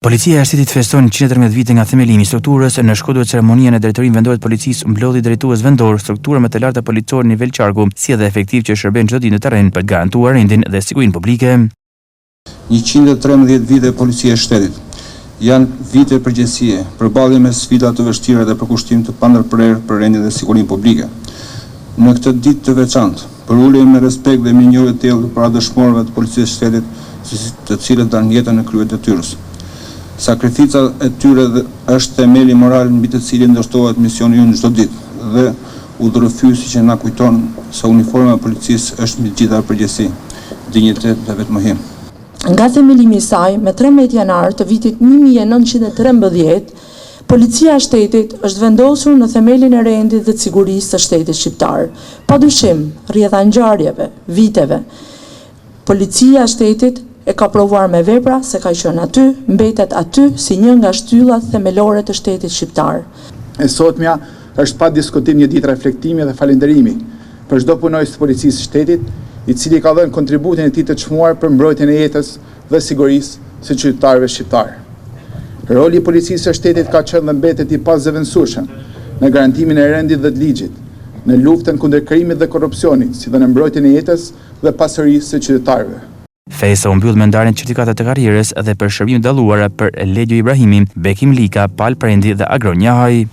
Policia e Shtetit feston 113 vite nga themelimi i strukturës. Në Shkodër ceremonia në drejtorinë vendore të policisë mblodhi drejtues vendor, struktura më të larta policore nivel qarku, si edhe efektiv që shërben çdo ditë në terren për të garantuar rendin dhe sigurinë publike. 113 vite policia e shtetit. Janë vite përgjegjësie, përballje me sfida të vështira dhe përkushtim të pandërprer për rendin dhe sigurinë publike. Në këtë ditë të veçantë, për ulje me respekt dhe minjore të thellë para dëshmorëve të policisë së shtetit, të cilët kanë jetën në krye të detyrës. Sakrifica e tyre është themeli moral mbi të cilin ndërtohet misioni ynë çdo ditë dhe udhërrëfyesi që na kujton se uniforma e policisë është mbi gjitha përgjegjësi, dinjitet dhe vetmohim. Nga themelimi i saj, me 13 janar të vitit 1913, Policia e Shtetit është vendosur në themelin e rendit dhe të sigurisë së shtetit shqiptar. Padyshim, rrjedha ngjarjeve, viteve, Policia e Shtetit e ka provuar me vepra se ka qenë aty, mbetet aty si një nga shtyllat themelore të shtetit shqiptar. E sotmja është pa diskutim një ditë reflektimi dhe falënderimi për çdo punonjës të policisë së shtetit, i cili ka dhënë kontributin e tij të çmuar për mbrojtjen e jetës dhe sigurisë së qytetarëve shqiptar. Roli i policisë së shtetit ka qenë dhe mbetet i pazëvendësueshëm në garantimin e rendit dhe të ligjit, në luftën kundër krimit dhe korrupsionit, si dhe në mbrojtjen e jetës dhe pasërisë së qytetarëve. Festa u mbyll me ndarjen e certifikatet të karrierës dhe për shërbime dalluara për Legjo Ibrahimi, Bekim Lika, Pal Prendi dhe Agron Njahaj.